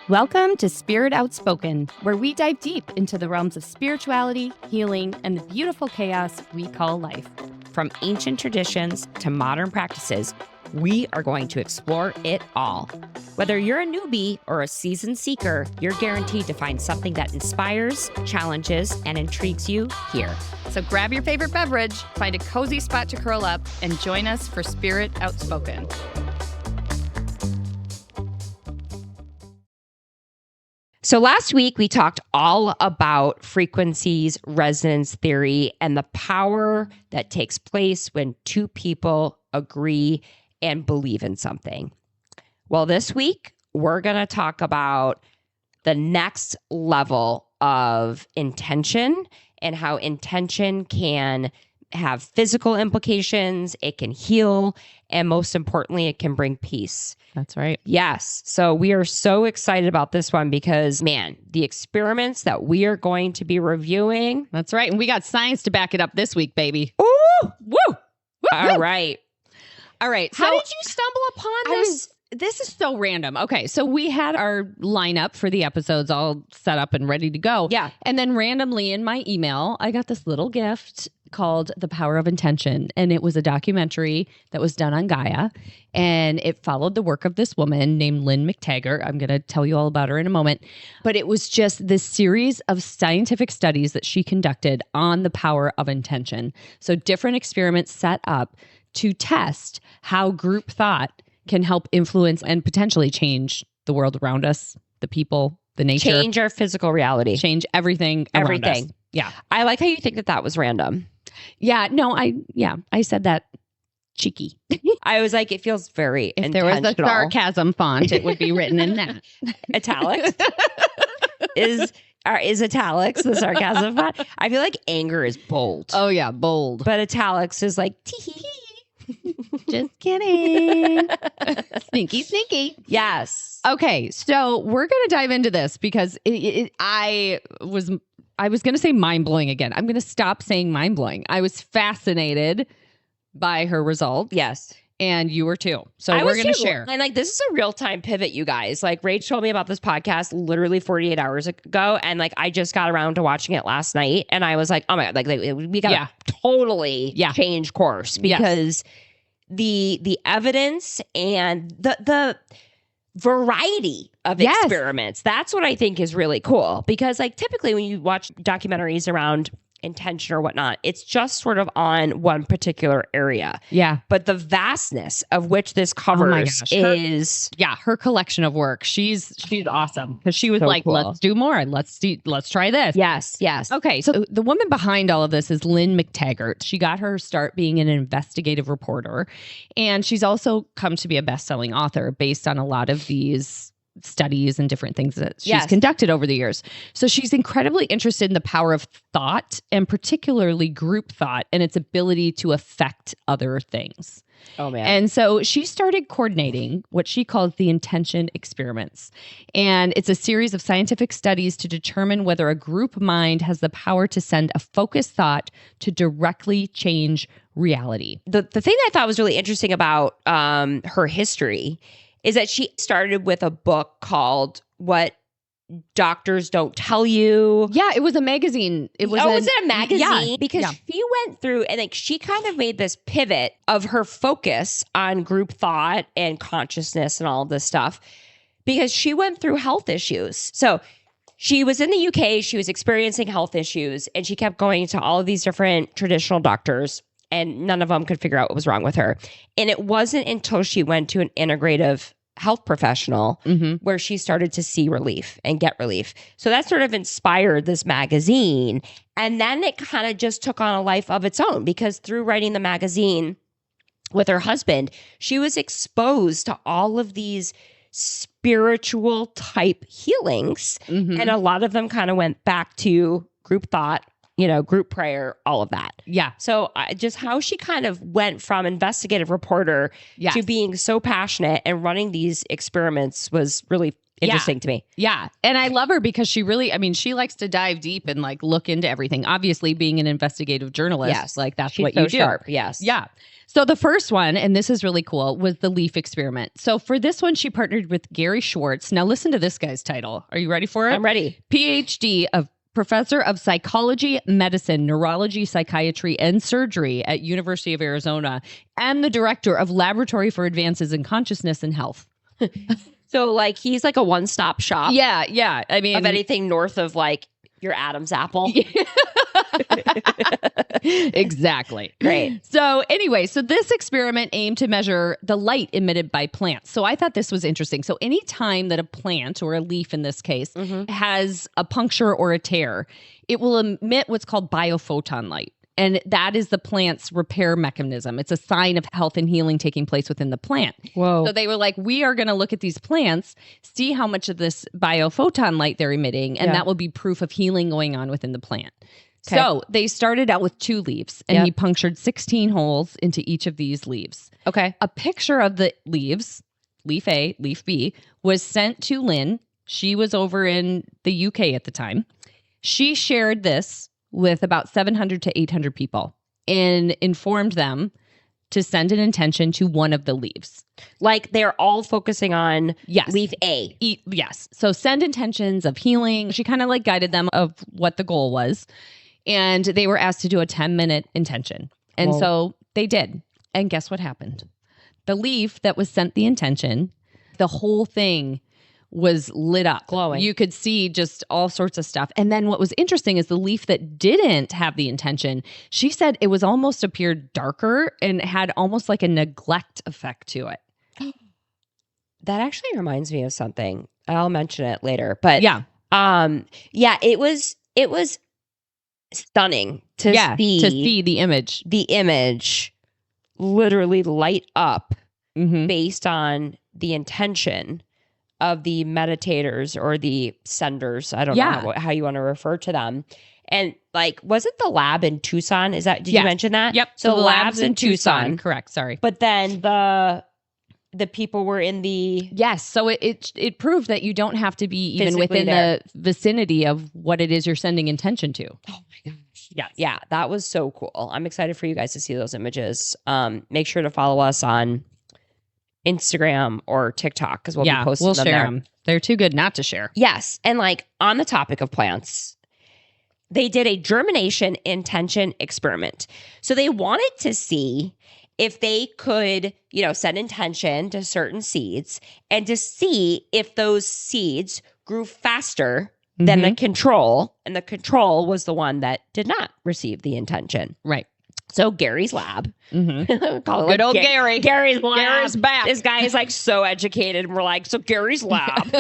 Welcome to Spirit Outspoken, where we dive deep into the realms of spirituality, healing, and the beautiful chaos we call life. From ancient traditions to modern practices, we are going to explore it all. Whether you're a newbie or a seasoned seeker, you're guaranteed to find something that inspires, challenges, and intrigues you here. So grab your favorite beverage, find a cozy spot to curl up, and join us for Spirit Outspoken. So last week, we talked all about frequencies, resonance theory, and the power that takes place when two people agree and believe in something. Well, this week, we're going to talk about the next level of intention and how intention can have physical implications, it can heal, and most importantly, it can bring peace. That's right. Yes. So we are so excited about this one because, man, the experiments that we are going to be reviewing. That's right. And we got science to back it up this week, baby. Ooh! Woo! All right. All right. How did you stumble upon this? This is so random. Okay, so we had our lineup for the episodes all set up and ready to go. Yeah. And then randomly in my email, I got this little gift called The Power of Intention. And it was a documentary that was done on Gaia. And it followed the work of this woman named Lynn McTaggart. I'm going to tell you all about her in a moment. But it was just this series of scientific studies that she conducted on the power of intention. So different experiments set up to test how group thought can help influence and potentially change the world around us, the people, the nature. Change our physical reality. Change everything around us. Yeah. I like how you think that was random. Yeah. No, I said that cheeky. I was like, it feels very If there was a sarcasm font, it would be written in that. Italics. Is italics the sarcasm font? I feel like anger is bold. Oh, yeah. Bold. But italics is like, tee. Just kidding. Sneaky. Yes. Okay, so we're going to dive into this because I was going to say mind-blowing again. I'm going to stop saying mind-blowing. I was fascinated by her results. Yes. And you were too. So we're going to share. And like, this is a real-time pivot, you guys. Like, Rach told me about this podcast literally 48 hours ago. And like, I just got around to watching it last night. And I was like, oh my God, like we got to totally change course because the evidence and the variety of experiments, that's what I think is really cool. Because like, typically when you watch documentaries around intention or whatnot, it's just sort of on one particular area. Yeah. But the vastness of which this covers is her collection of work. She's awesome because she was so like, cool. Let's do more. Let's try this. Yes. Okay. So the woman behind all of this is Lynn McTaggart. She got her start being an investigative reporter, and she's also come to be a best-selling author based on a lot of these studies and different things that she's conducted over the years. So she's incredibly interested in the power of thought, and particularly group thought and its ability to affect other things. Oh, man. And so she started coordinating what she calls the intention experiments. And it's a series of scientific studies to determine whether a group mind has the power to send a focused thought to directly change reality. The thing that I thought was really interesting about her history is that she started with a book called What Doctors Don't Tell You. Yeah, it was a magazine. Was it a magazine? Because she went through and like she kind of made this pivot of her focus on group thought and consciousness and all of this stuff because she went through health issues. So she was in the UK, she was experiencing health issues, and she kept going to all of these different traditional doctors, and none of them could figure out what was wrong with her. And it wasn't until she went to an integrative health professional where she started to see relief and get relief. So that sort of inspired this magazine. And then it kind of just took on a life of its own because through writing the magazine with her husband, she was exposed to all of these spiritual type healings. And a lot of them kind of went back to group thought, group prayer, all of that. Yeah. So just how she kind of went from investigative reporter to being so passionate and running these experiments was really interesting to me. Yeah. And I love her because she really, I mean, she likes to dive deep and like look into everything. Obviously, being an investigative journalist, Yes. like that's She's what so you do. sharp. Yes. Yeah. So the first one, and this is really cool, was the leaf experiment. So for this one, she partnered with Gary Schwartz. Now listen to this guy's title. Are you ready for it? I'm ready. PhD of Professor of Psychology, Medicine, Neurology, Psychiatry, and Surgery at University of Arizona, and the Director of Laboratory for Advances in Consciousness and Health. So like he's like a one-stop shop. Yeah, yeah. I mean, of anything north of like your Adam's apple. Exactly. Great. So anyway, so this experiment aimed to measure the light emitted by plants. So I thought this was interesting. So any time that a plant, or a leaf in this case, has a puncture or a tear, it will emit what's called biophoton light. And that is the plant's repair mechanism. It's a sign of health and healing taking place within the plant. Whoa. So they were like, we are going to look at these plants, see how much of this biophoton light they're emitting, and that will be proof of healing going on within the plant. Okay. So they started out with 2 leaves, and he punctured 16 holes into each of these leaves. Okay. A picture of the leaves, leaf A, leaf B, was sent to Lynn. She was over in the UK at the time. She shared this with about 700 to 800 people and informed them to send an intention to one of the leaves. Like they're all focusing on leaf A. Yes. So send intentions of healing. She kind of like guided them of what the goal was. And they were asked to do a 10-minute intention. And so they did. And guess what happened? The leaf that was sent the intention, the whole thing was lit up. Glowing. You could see just all sorts of stuff. And then what was interesting is the leaf that didn't have the intention, she said it was almost appeared darker and had almost like a neglect effect to it. That actually reminds me of something. I'll mention it later. But it was stunning to see the image. The image literally light up based on the intention of the meditators or the senders. I don't know how you want to refer to them. And like, was it the lab in Tucson? Did you mention that? Yep. So the lab's in Tucson. Correct. Sorry. But then the people were in the... Yes. So it proved that you don't have to be even within the vicinity of what it is you're sending intention to. Oh my gosh. Yes. Yeah. That was so cool. I'm excited for you guys to see those images. Make sure to follow us on Instagram or TikTok because we'll be posting them share there. them. They're too good not to share. Yes. And like on the topic of plants, they did a germination intention experiment. So they wanted to see if they could, set intention to certain seeds and to see if those seeds grew faster than the control. And the control was the one that did not receive the intention. Right. So Gary's lab. Good old Gary. Gary's lab. Gary's back. This guy is like so educated. And we're like, so Gary's lab.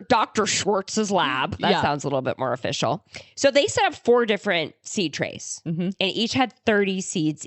Dr. Schwartz's lab. That sounds a little bit more official. So they set up 4 different seed trays. And each had 30 seeds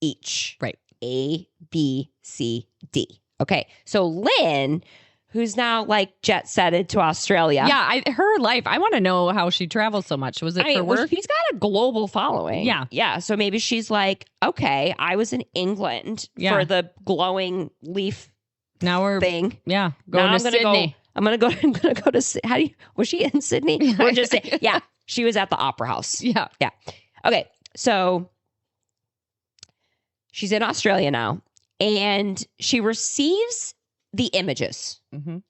each. Right. A, B, C, D. Okay. So Lynn, who's now like jet setted to Australia. Yeah, her life. I want to know how she travels so much. Was it for work? She's got a global following. Yeah. Yeah. So maybe she's like, okay, I was in England for the glowing leaf thing. Yeah. Going to Sydney. I'm gonna go to was she in Sydney? We're just saying, she was at the Opera House. Yeah. Yeah. Okay. So she's in Australia now and she receives the images.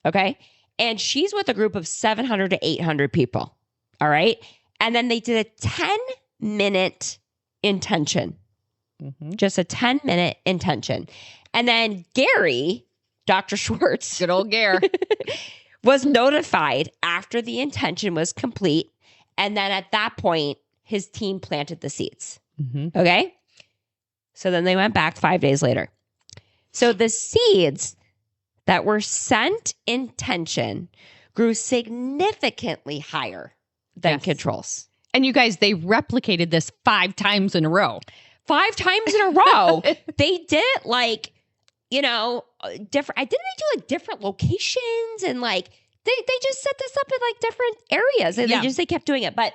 Okay. And she's with a group of 700 to 800 people. All right. And then they did a 10-minute intention, just a 10-minute intention. And then Gary, Dr. Schwartz, good old Gary, was notified after the intention was complete. And then at that point, his team planted the seeds. Okay. So then they went back 5 days later. So the seeds that were sent intention grew significantly higher than controls. And you guys, they replicated this 5 times in a row. 5 times in a row. They did it like, different. Didn't they do like different locations and like they just set this up in like different areas and they kept doing it. But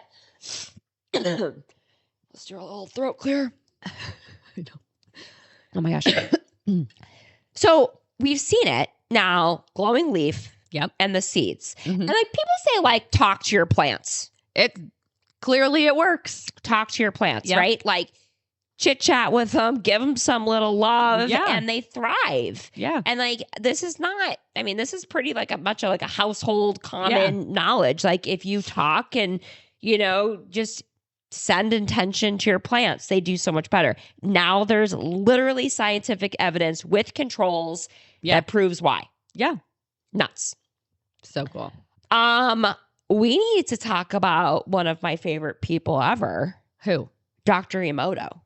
let's do a little throat clear. I know. Oh my gosh. So we've seen it now. Glowing leaf and the seeds. And like people say, like, talk to your plants. Clearly it works. Talk to your plants, right? Like, chit chat with them, give them some little love, and they thrive. Yeah. And like, this is pretty like much like a household common knowledge. Like, if you talk and, just send intention to your plants, they do so much better. Now there's literally scientific evidence with controls that proves why. Yeah. Nuts. So cool. We need to talk about one of my favorite people ever. Who? Dr. Emoto.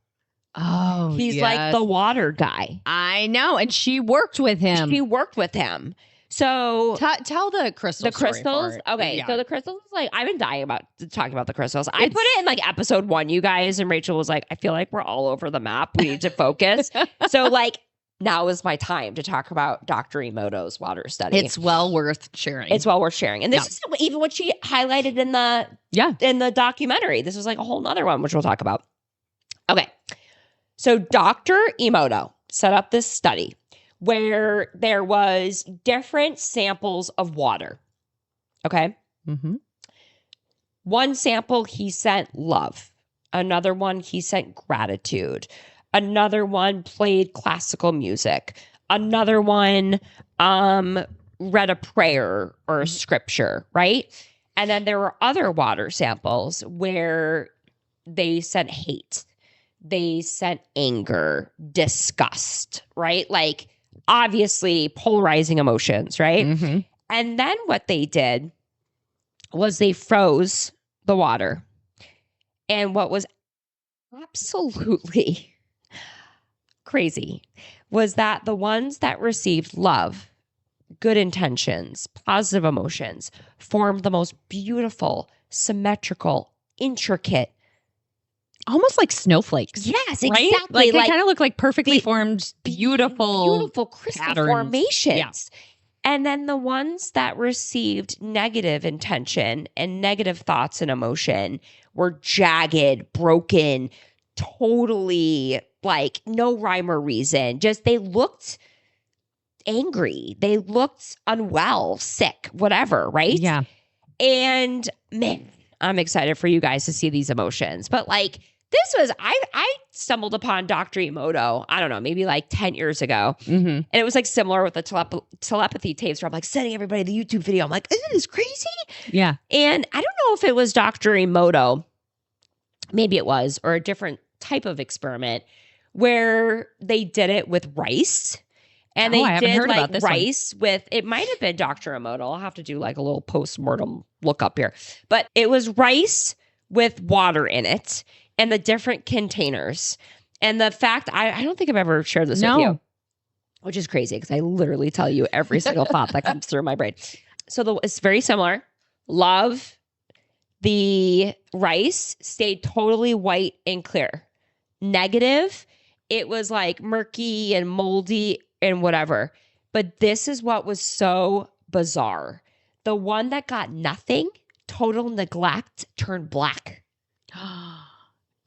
Oh, he's like the water guy. I know. And she worked with him. So tell the crystals. The crystals. Okay. So the crystals, like, I've been dying talking about the crystals. I put it in like episode 1, you guys, and Rachel was like, I feel like we're all over the map. We need to focus. So like, now is my time to talk about Dr. Emoto's water study. It's well worth sharing. And this is even what she highlighted in the documentary. This is like a whole nother one, which we'll talk about. Okay. So Dr. Emoto set up this study where there was different samples of water. Okay. One sample, he sent love. Another one, he sent gratitude. Another one played classical music. Another one read a prayer or a scripture, right? And then there were other water samples where they sent hate. They sent anger, disgust, right? Like, obviously polarizing emotions, right? And then what they did was they froze the water. And what was absolutely crazy was that the ones that received love, good intentions, positive emotions, formed the most beautiful, symmetrical, intricate, almost like snowflakes. Yes, right? exactly. Like they kind of look like perfectly formed, beautiful crystal patterns. formations. Yeah. And then the ones that received negative intention and negative thoughts and emotion were jagged, broken, totally like no rhyme or reason. Just they looked angry. They looked unwell, sick, whatever, right? Yeah. And man, I'm excited for you guys to see these emotions. But like, this was, I stumbled upon Dr. Emoto, I don't know, maybe like 10 years ago. And it was like similar with the telepathy tapes where I'm like sending everybody the YouTube video. I'm like, isn't this crazy? Yeah. And I don't know if it was Dr. Emoto, maybe it was, or a different type of experiment where they did it with rice. And they did like rice with, it might have been Dr. Emoto. I'll have to do like a little post-mortem look up here. But it was rice with water in it and the different containers. And the fact, I don't think I've ever shared this with you, which is crazy because I literally tell you every single thought that comes through my brain. So it's very similar. Love, the rice stayed totally white and clear. Negative, it was like murky and moldy and whatever. But this is what was so bizarre. The one that got nothing, total neglect, turned black.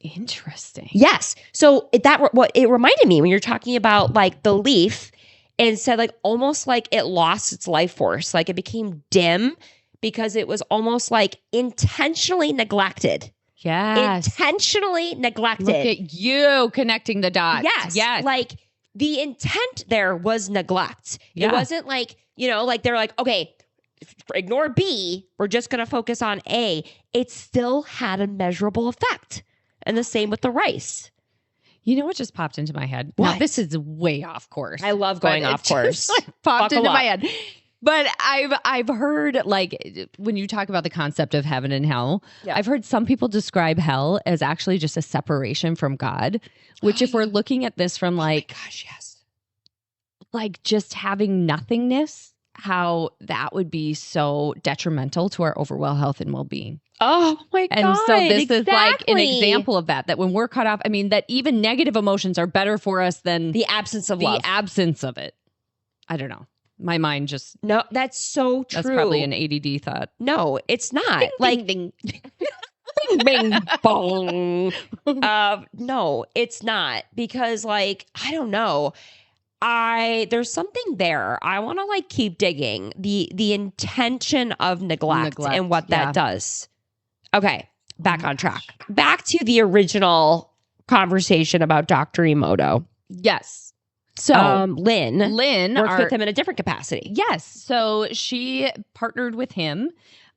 Interesting. Yes. So what it reminded me when you're talking about like the leaf, and said like almost like it lost its life force. Like it became dim because it was almost like intentionally neglected. Yes. Intentionally neglected. Look at you connecting the dots. Yes. Yes. Like the intent there was neglect. Yeah. It wasn't like, like they're like, okay, ignore B. We're just going to focus on A. It still had a measurable effect. And the same with the rice. You know what just popped into my head? What? Now, this is way off course. I love going off course. Popped into my head. But I've heard, like, when you talk about the concept of heaven and hell, I've heard some people describe hell as actually just a separation from God, which if we're looking at this from like, oh my gosh, yes, like just having nothingness, how that would be so detrimental to our overall health and well-being. Oh my God. And so this is like an example of that when we're cut off, I mean, that even negative emotions are better for us than the absence of love. The absence of it. I don't know. My mind just... No, that's so true. That's probably an ADD thought. No, it's not. Ding, like, ding, ding. Bing, bing, bong. No, it's not. Because like, I don't know. there's something there. I want to like keep digging the intention of neglect and what that does. Okay, back on track. Back to the original conversation about Dr. Emoto. Yes. So Lynn worked with him in a different capacity. Yes. So she partnered with him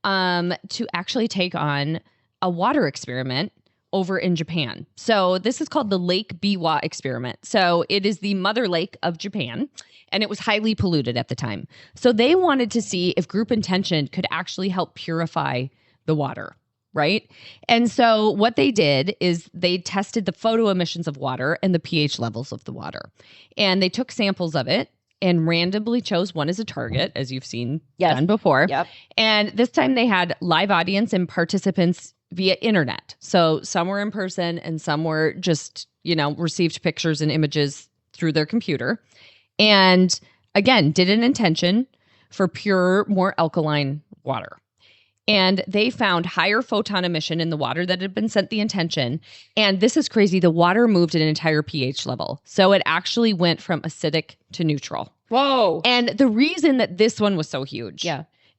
to actually take on a water experiment over in Japan. So this is called the Lake Biwa experiment. So it is the mother lake of Japan, and it was highly polluted at the time. So they wanted to see if group intention could actually help purify the water, right? And so what they did is they tested the photo emissions of water and the pH levels of the water. And they took samples of it and randomly chose one as a target, as you've seen done before. Yep. And this time they had live audience and participants via internet. So some were in person and some were just, received pictures and images through their computer. And again, did an intention for pure, more alkaline water. And they found higher photon emission in the water that had been sent the intention. And this is crazy. The water moved at an entire pH level. So it actually went from acidic to neutral. Whoa. And the reason that this one was so huge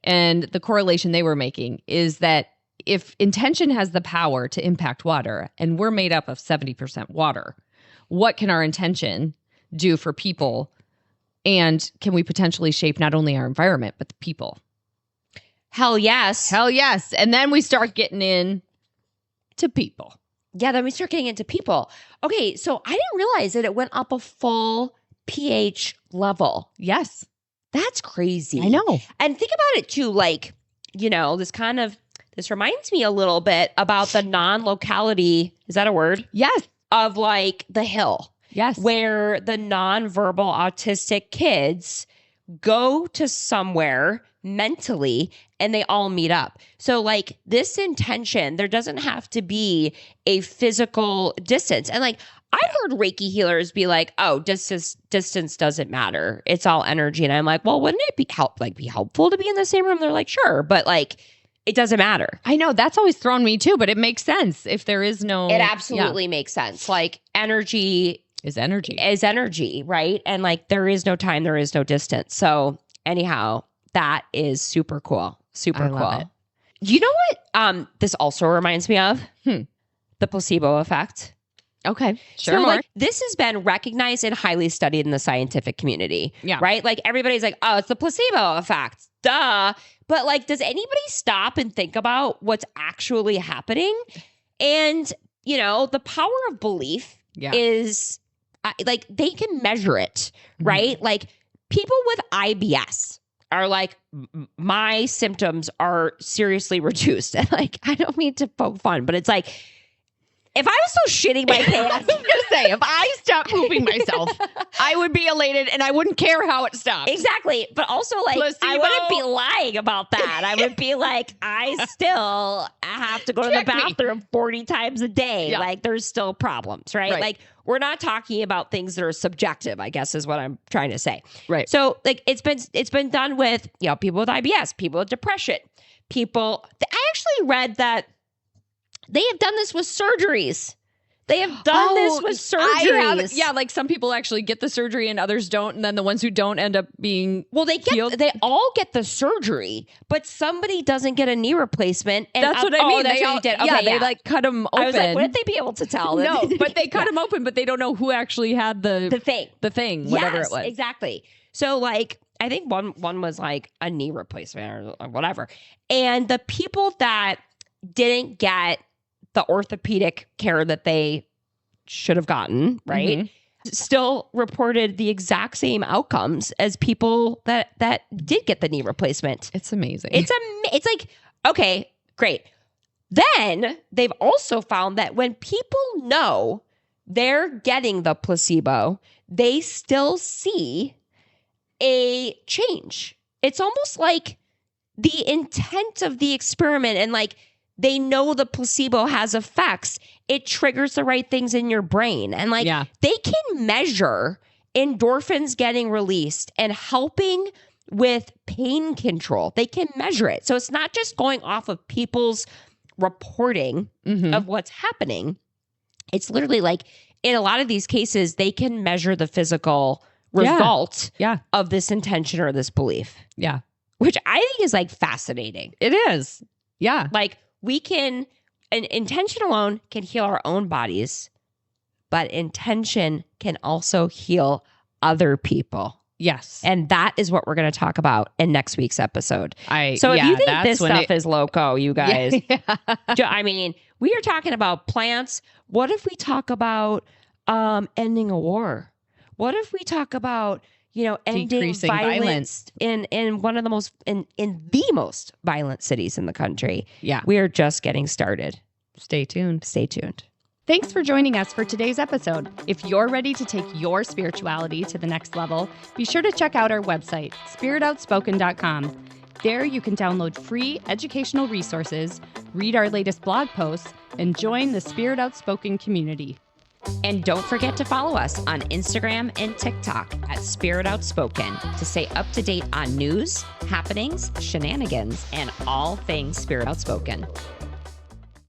and the correlation they were making is that if intention has the power to impact water, and we're made up of 70% water, what can our intention do for people? And can we potentially shape not only our environment, but the people? Hell yes. Hell yes. And then we start getting in to people. Yeah, then we start getting into people. Okay, so I didn't realize that it went up a full pH level. Yes. That's crazy. I know. And think about it too, like, this reminds me a little bit about the non-locality, is that a word? Yes. Of like the hill. Yes. Where the non-verbal autistic kids go to somewhere mentally and they all meet up. So like this intention, there doesn't have to be a physical distance. And like I've heard Reiki healers be like, oh, distance doesn't matter. It's all energy. And I'm like, well, wouldn't it be helpful to be in the same room? They're like, sure. But like, it doesn't matter. I know. That's always thrown me too, but it makes sense if there is no... It absolutely makes sense. Like energy... Is energy, right? And like there is no time, there is no distance. So anyhow, that is super cool. Super cool. Do you know what this also reminds me of? The placebo effect. Okay. Sure. So like this has been recognized and highly studied in the scientific community. Yeah. Right? Like everybody's like, oh, it's the placebo effect. Duh. But like, does anybody stop and think about what's actually happening? And, the power of belief is like they can measure it, right? Mm-hmm. Like people with IBS are like, my symptoms are seriously reduced. And like, I don't mean to poke fun, but it's like, if I was still shitting my pants, I was going to say, if I stopped pooping myself, I would be elated and I wouldn't care how it stopped. Exactly. But also like, placebo. I wouldn't be lying about that. I would be like, I still have to go to the bathroom 40 times a day. Yeah. Like there's still problems, right? Like we're not talking about things that are subjective, I guess is what I'm trying to say. Right. So like it's been done with, people with IBS, people with depression, I actually read that they have done this with surgeries. They have done this with surgeries. Like some people actually get the surgery and others don't. And then the ones who don't end up being they all get the surgery, but somebody doesn't get a knee replacement. And that's what I mean. That's what you did. Okay, they like cut them open. I was like, wouldn't they be able to tell? No, but they cut them open, but they don't know who actually had the thing, whatever it was. Exactly. So like, I think one was like a knee replacement or whatever. And the people that didn't get the orthopedic care that they should have gotten, right? Mm-hmm. Still reported the exact same outcomes as people that did get the knee replacement. It's amazing. It's like, okay, great. Then they've also found that when people know they're getting the placebo, they still see a change. It's almost like the intent of the experiment and like, they know the placebo has effects. It triggers the right things in your brain. And like they can measure endorphins getting released and helping with pain control. They can measure it. So it's not just going off of people's reporting of what's happening. It's literally like in a lot of these cases, they can measure the physical result Yeah. of this intention or this belief. Yeah. Which I think is like fascinating. It is. Yeah. Like an intention alone can heal our own bodies, but intention can also heal other people. Yes. And that is what we're going to talk about in next week's episode. If you think this stuff is loco, you guys, I mean, we are talking about plants. What if we talk about ending a war? What if we talk about, ending decreasing violence in one of the most, in the most violent cities in the country? Yeah. We are just getting started. Stay tuned. Stay tuned. Thanks for joining us for today's episode. If you're ready to take your spirituality to the next level, be sure to check out our website, spiritoutspoken.com. There you can download free educational resources, read our latest blog posts, and join the Spirit Outspoken community. And don't forget to follow us on Instagram and TikTok at Spirit Outspoken to stay up to date on news, happenings, shenanigans, and all things Spirit Outspoken.